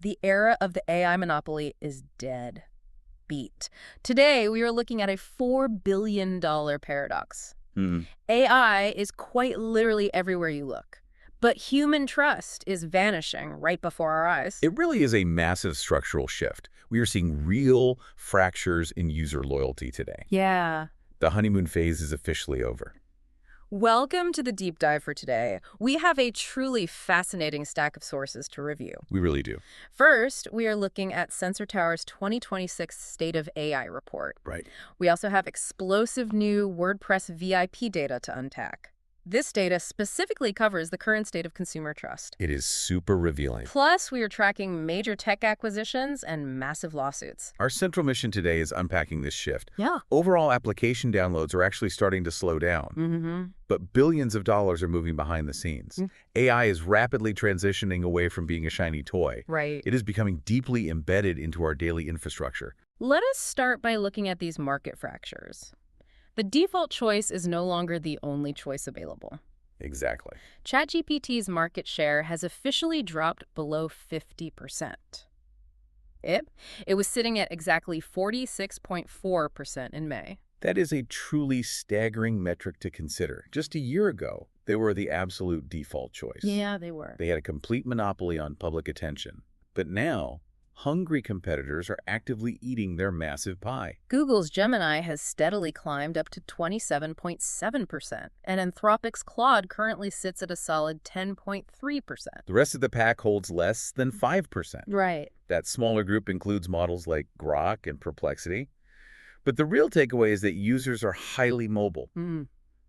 The era of the AI monopoly is dead. Beat. Today, we are looking at a $4 billion paradox. AI is quite literally everywhere you look. But human trust is vanishing right before our eyes. It really is a massive structural shift. We are seeing real fractures in user loyalty today. Yeah. The honeymoon phase is officially over. Welcome to the deep dive for today. We have a truly fascinating stack of sources to review. We really do. First, we are looking at Sensor Tower's 2026 State of AI report. Right. We also have explosive new WordPress VIP data to unpack. This data specifically covers the current state of consumer trust. It is super revealing. Plus, we are tracking major tech acquisitions and massive lawsuits. Our central mission today is unpacking this shift. Yeah. Overall application downloads are actually starting to slow down. But billions of dollars are moving behind the scenes. AI is rapidly transitioning away from being a shiny toy. Right. It is becoming deeply embedded into our daily infrastructure. Let us start by looking at these market fractures. The default choice is no longer the only choice available. Exactly. ChatGPT's market share has officially dropped below 50%. It was sitting at exactly 46.4% in May. That is a truly staggering metric to consider. Just a year ago, they were the absolute default choice. Yeah, they were. They had a complete monopoly on public attention. But now, hungry competitors are actively eating their massive pie. Google's Gemini has steadily climbed up to 27.7%, and Anthropic's Claude currently sits at a solid 10.3%. The rest of the pack holds less than 5%. Right. That smaller group includes models like Grok and Perplexity. But the real takeaway is that users are highly mobile.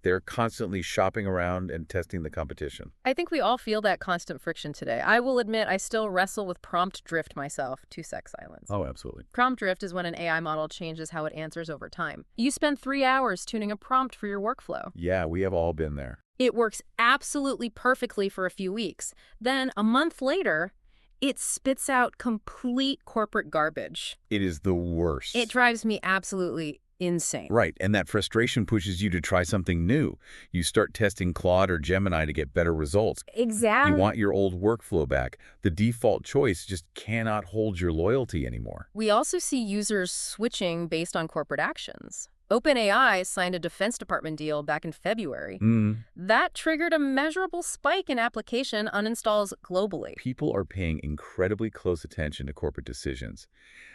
They're constantly shopping around and testing the competition. I think we all feel that constant friction today. I will admit I still wrestle with prompt drift myself. 2 sec silence. Oh, absolutely. Prompt drift is when an AI model changes how it answers over time. You spend 3 hours tuning a prompt for your workflow. Yeah, we have all been there. It works absolutely perfectly for a few weeks. Then, a month later, it spits out complete corporate garbage. It is the worst. It drives me absolutely insane. Right, and that frustration pushes you to try something new. You start testing Claude or Gemini to get better results. Exactly. You want your old workflow back. The default choice just cannot hold your loyalty anymore. We also see users switching based on corporate actions. OpenAI signed a Defense Department deal back in February. That triggered a measurable spike in application uninstalls globally. People are paying incredibly close attention to corporate decisions.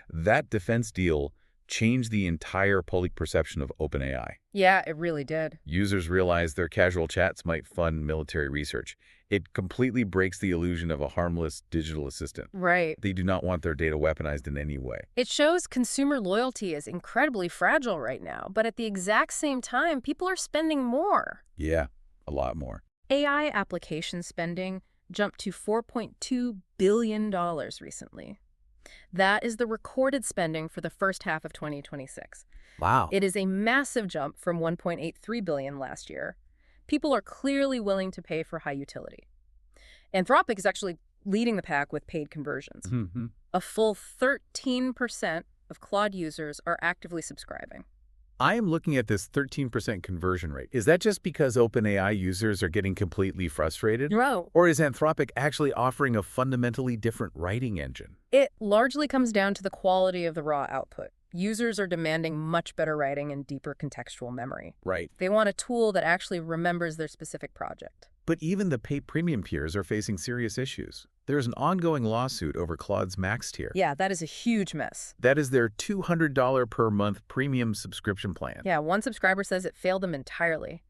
That defense deal changed the entire public perception of OpenAI. Yeah, it really did. Users realize their casual chats might fund military research. It completely breaks the illusion of a harmless digital assistant. Right. They do not want their data weaponized in any way. It shows consumer loyalty is incredibly fragile right now, but at the exact same time, people are spending more. Yeah, a lot more. AI application spending jumped to $4.2 billion recently. That is the recorded spending for the first half of 2026. Wow. It is a massive jump from $1.83 billion last year. People are clearly willing to pay for high utility. Anthropic is actually leading the pack with paid conversions. A full 13% of Claude users are actively subscribing. I am looking at this 13% conversion rate. Is that just because OpenAI users are getting completely frustrated? No. Or is Anthropic actually offering a fundamentally different writing engine? It largely comes down to the quality of the raw output. Users are demanding much better writing and deeper contextual memory. Right. They want a tool that actually remembers their specific project. But even the paid premium tiers are facing serious issues. There's an ongoing lawsuit over Claude's Max tier. Yeah, that is a huge mess. That is their $200 per month premium subscription plan. Yeah, one subscriber says it failed them entirely.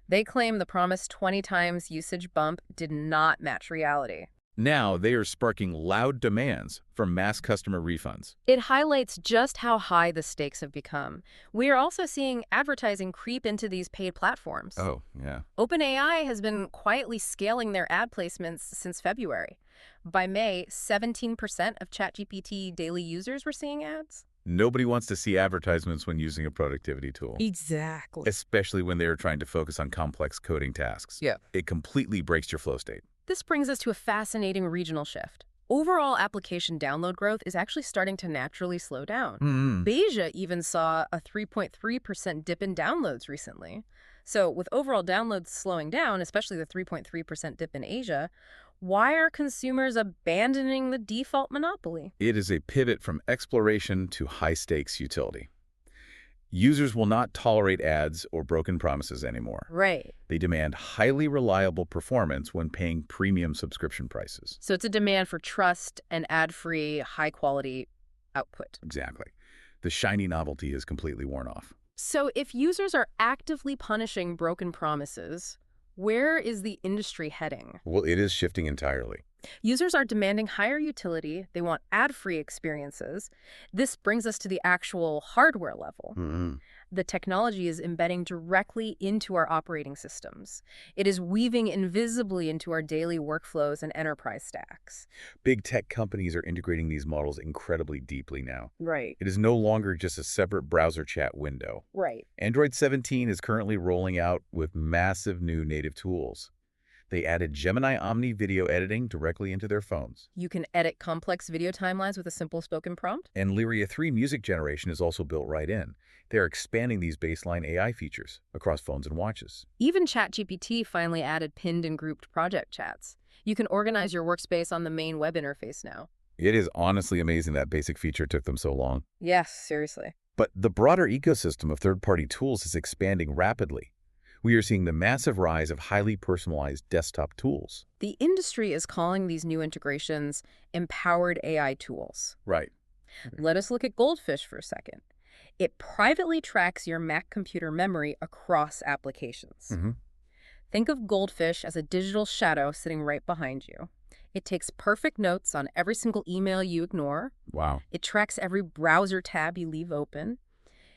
They claim the promised 20 times usage bump did not match reality. Now they are sparking loud demands for mass customer refunds. It highlights just how high the stakes have become. We are also seeing advertising creep into these paid platforms. Oh, yeah. OpenAI has been quietly scaling their ad placements since February. By May, 17% of ChatGPT daily users were seeing ads. Nobody wants to see advertisements when using a productivity tool. Exactly. Especially when they are trying to focus on complex coding tasks. Yeah. It completely breaks your flow state. This brings us to a fascinating regional shift. Overall application download growth is actually starting to naturally slow down. Asia even saw a 3.3% dip in downloads recently. So with overall downloads slowing down, especially the 3.3% dip in Asia, Why are consumers abandoning the default monopoly? It is a pivot from exploration to high-stakes utility. Users will not tolerate ads or broken promises anymore. Right. They demand highly reliable performance when paying premium subscription prices. So it's a demand for trust and ad-free, high-quality output. Exactly. The shiny novelty is completely worn off. So if users are actively punishing broken promises, where is the industry heading? Well, it is shifting entirely. Users are demanding higher utility. They want ad-free experiences. This brings us to the actual hardware level. The technology is embedding directly into our operating systems. It is weaving invisibly into our daily workflows and enterprise stacks. Big tech companies are integrating these models incredibly deeply now. Right. It is no longer just a separate browser chat window. Right. Android 17 is currently rolling out with massive new native tools. They added Gemini Omni video editing directly into their phones. You can edit complex video timelines with a simple spoken prompt. And Lyria 3 music generation is also built right in. They are expanding these baseline AI features across phones and watches. Even ChatGPT finally added pinned and grouped project chats. You can organize your workspace on the main web interface now. It is honestly amazing that basic feature took them so long. Yes, seriously. But the broader ecosystem of third-party tools is expanding rapidly. We are seeing the massive rise of highly personalized desktop tools. The industry is calling these new integrations empowered AI tools. Right. Let us look at Goldfish for a second. It privately tracks your Mac computer memory across applications. Think of Goldfish as a digital shadow sitting right behind you. It takes perfect notes on every single email you ignore. Wow. It tracks every browser tab you leave open.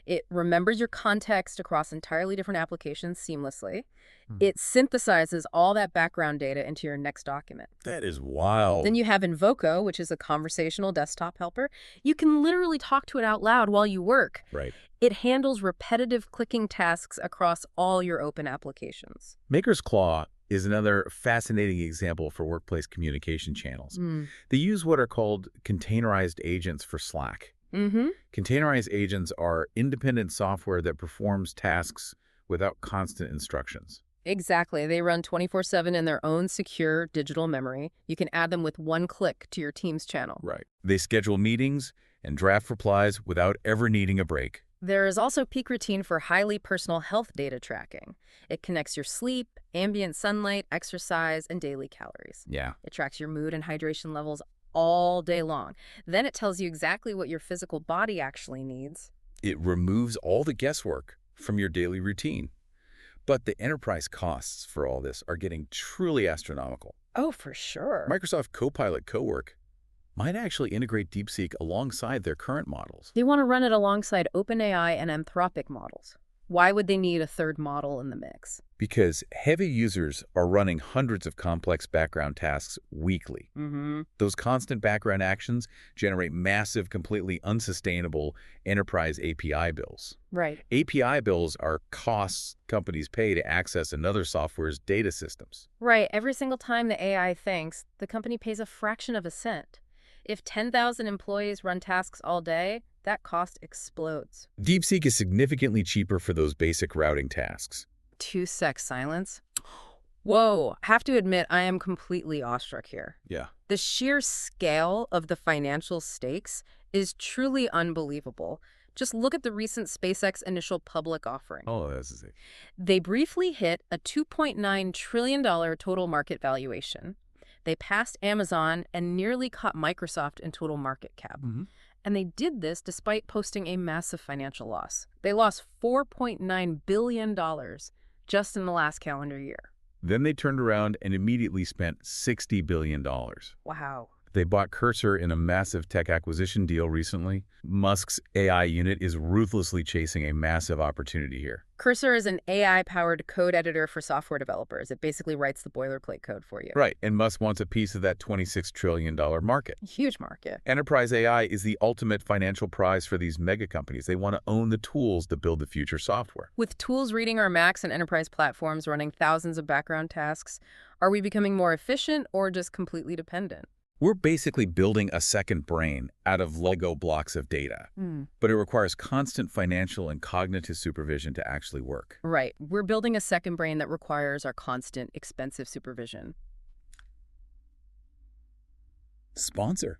It remembers your context across entirely different applications seamlessly. It synthesizes all that background data into your next document. That is wild. Then you have Invoco, which is a conversational desktop helper. You can literally talk to it out loud while you work. Right. It handles repetitive clicking tasks across all your open applications. Maker's Claw is another fascinating example for workplace communication channels. They use what are called containerized agents for Slack. Containerized agents are independent software that performs tasks without constant instructions. Exactly. They run 24/7 in their own secure digital memory. You can add them with one click to your Teams channel. Right. They schedule meetings and draft replies without ever needing a break. There is also Peak Routine for highly personal health data tracking. It connects your sleep, ambient sunlight, exercise, and daily calories. Yeah. It tracks your mood and hydration levels all day long. Then it tells you exactly what your physical body actually needs. It removes all the guesswork from your daily routine. But the enterprise costs for all this are getting truly astronomical. Oh, for sure. Microsoft Copilot Cowork might actually integrate DeepSeek alongside their current models. They want to run it alongside OpenAI and Anthropic models. Why would they need a third model in the mix? Because heavy users are running hundreds of complex background tasks weekly. Those constant background actions generate massive, completely unsustainable enterprise API bills. Right. API bills are costs companies pay to access another software's data systems. Right. Every single time the AI thinks, the company pays a fraction of a cent. If 10,000 employees run tasks all day, that cost explodes. DeepSeek is significantly cheaper for those basic routing tasks. 2-sec silence. Whoa, have to admit, I am completely awestruck here. Yeah. The sheer scale of the financial stakes is truly unbelievable. Just look at the recent SpaceX initial public offering. Oh, that's it. They briefly hit a $2.9 trillion total market valuation. They passed Amazon and nearly caught Microsoft in total market cap. And they did this despite posting a massive financial loss. They lost $4.9 billion just in the last calendar year. Then they turned around and immediately spent $60 billion. Wow. They bought Cursor in a massive tech acquisition deal recently. Musk's AI unit is ruthlessly chasing a massive opportunity here. Cursor is an AI-powered code editor for software developers. It basically writes the boilerplate code for you. Right, and Musk wants a piece of that $26 trillion market. Huge market. Enterprise AI is the ultimate financial prize for these mega companies. They want to own the tools to build the future software. With tools reading our Macs and enterprise platforms running thousands of background tasks, are we becoming more efficient or just completely dependent? We're basically building a second brain out of Lego blocks of data, but it requires constant financial and cognitive supervision to actually work. Right. We're building a second brain that requires our constant, expensive supervision. sponsor.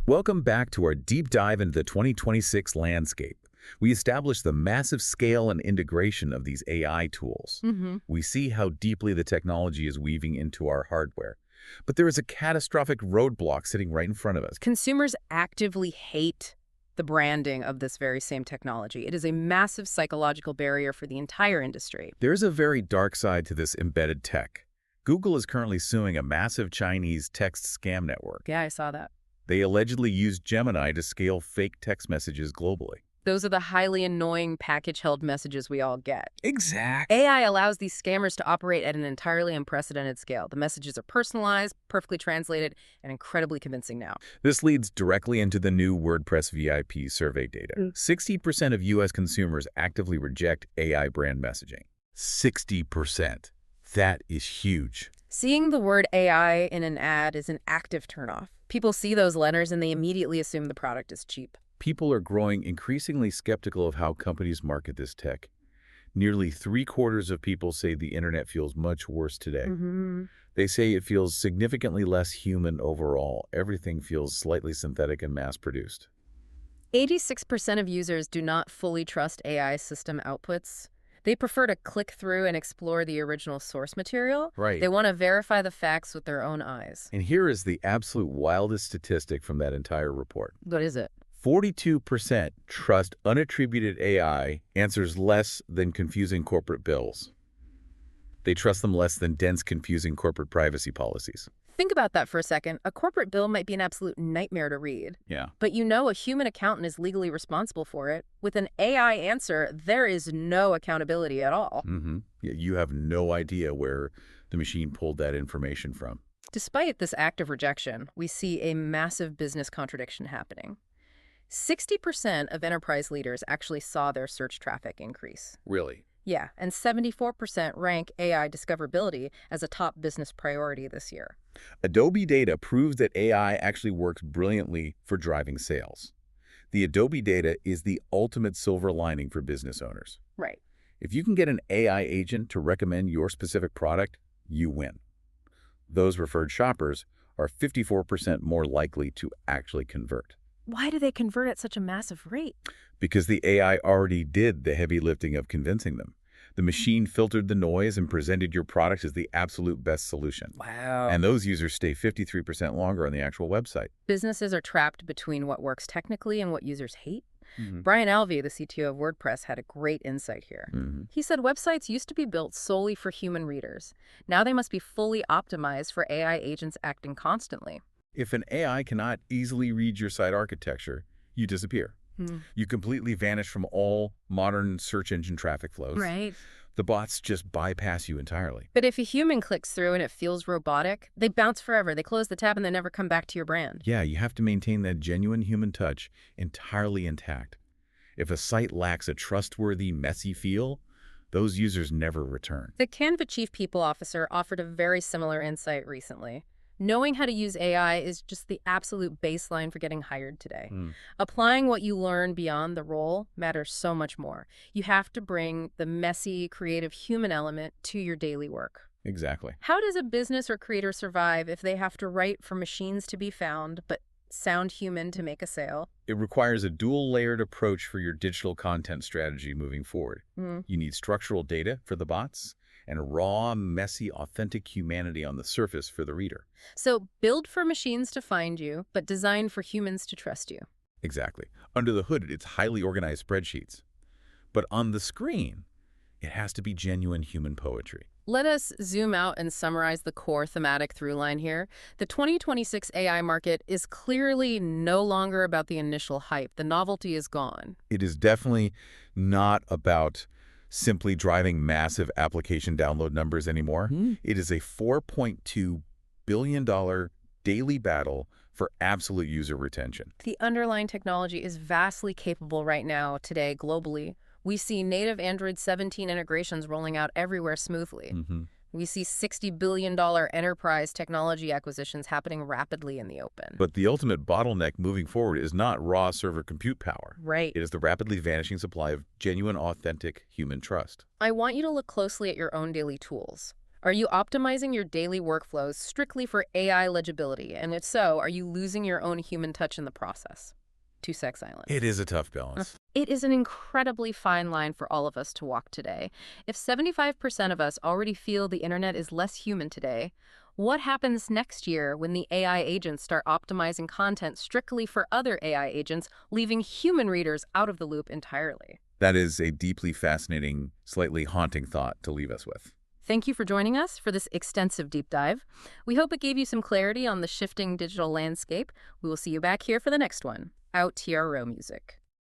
Welcome back to our deep dive into the 2026 landscape. We established the massive scale and integration of these AI tools. We see how deeply the technology is weaving into our hardware. But there is a catastrophic roadblock sitting right in front of us. Consumers actively hate the branding of this very same technology. It is a massive psychological barrier for the entire industry. There's a very dark side to this embedded tech. Google is currently suing a massive Chinese text scam network. Yeah, I saw that. They allegedly used Gemini to scale fake text messages globally. Those are the highly annoying package-held messages we all get. Exactly. AI allows these scammers to operate at an entirely unprecedented scale. The messages are personalized, perfectly translated, and incredibly convincing now. This leads directly into the new WordPress VIP survey data. 60% of U.S. consumers actively reject AI brand messaging. 60%. That is huge. Seeing the word AI in an ad is an active turnoff. People see those letters and they immediately assume the product is cheap. People are growing increasingly skeptical of how companies market this tech. Nearly 3/4 of people say the internet feels much worse today. They say it feels significantly less human overall. Everything feels slightly synthetic and mass-produced. 86% of users do not fully trust AI system outputs. They prefer to click through and explore the original source material. Right. They want to verify the facts with their own eyes. And here is the absolute wildest statistic from that entire report. What is it? 42% trust unattributed AI answers less than confusing corporate bills. They trust them less than dense, confusing corporate privacy policies. Think about that for a second. A corporate bill might be an absolute nightmare to read. Yeah. But you know a human accountant is legally responsible for it. With an AI answer, there is no accountability at all. Yeah, you have no idea where the machine pulled that information from. Despite this act of rejection, we see a massive business contradiction happening. 60% of enterprise leaders actually saw their search traffic increase. Really? Yeah, and 74% rank AI discoverability as a top business priority this year. Adobe data proves that AI actually works brilliantly for driving sales. The Adobe data is the ultimate silver lining for business owners. Right. If you can get an AI agent to recommend your specific product, you win. Those referred shoppers are 54% more likely to actually convert. Why do they convert at such a massive rate? Because the AI already did the heavy lifting of convincing them. The machine filtered the noise and presented your product as the absolute best solution. Wow. And those users stay 53% longer on the actual website. Businesses are trapped between what works technically and what users hate. Brian Alvey, the CTO of WordPress, had a great insight here. He said websites used to be built solely for human readers. Now they must be fully optimized for AI agents acting constantly. If an AI cannot easily read your site architecture, you disappear. You completely vanish from all modern search engine traffic flows. Right. The bots just bypass you entirely. But if a human clicks through and it feels robotic, they bounce forever. They close the tab and they never come back to your brand. Yeah, you have to maintain that genuine human touch entirely intact. If a site lacks a trustworthy, messy feel, those users never return. The Canva chief people officer offered a very similar insight recently. Knowing how to use AI is just the absolute baseline for getting hired today. Applying what you learn beyond the role matters so much more. You have to bring the messy, creative human element to your daily work. Exactly. How does a business or creator survive if they have to write for machines to be found, but sound human to make a sale? It requires a dual-layered approach for your digital content strategy moving forward. You need structural data for the bots, and raw, messy, authentic humanity on the surface for the reader. So build for machines to find you, but design for humans to trust you. Exactly. Under the hood, it's highly organized spreadsheets. But on the screen, it has to be genuine human poetry. Let us zoom out and summarize the core thematic through line here. The 2026 AI market is clearly no longer about the initial hype. The novelty is gone. It is definitely not about simply driving massive application download numbers anymore. It is a $4.2 billion daily battle for absolute user retention. The underlying technology is vastly capable right now, today, globally. We see native Android 17 integrations rolling out everywhere smoothly. We see $60 billion enterprise technology acquisitions happening rapidly in the open. But the ultimate bottleneck moving forward is not raw server compute power. Right. It is the rapidly vanishing supply of genuine, authentic human trust. I want you to look closely at your own daily tools. Are you optimizing your daily workflows strictly for AI legibility? And if so, are you losing your own human touch in the process? To Sex Island. It is a tough balance. It is an incredibly fine line for all of us to walk today. If 75% of us already feel the internet is less human today, what happens next year when the AI agents start optimizing content strictly for other AI agents, leaving human readers out of the loop entirely? That is a deeply fascinating, slightly haunting thought to leave us with. Thank you for joining us for this extensive deep dive. We hope it gave you some clarity on the shifting digital landscape. We will see you back here for the next one. Out TRO music.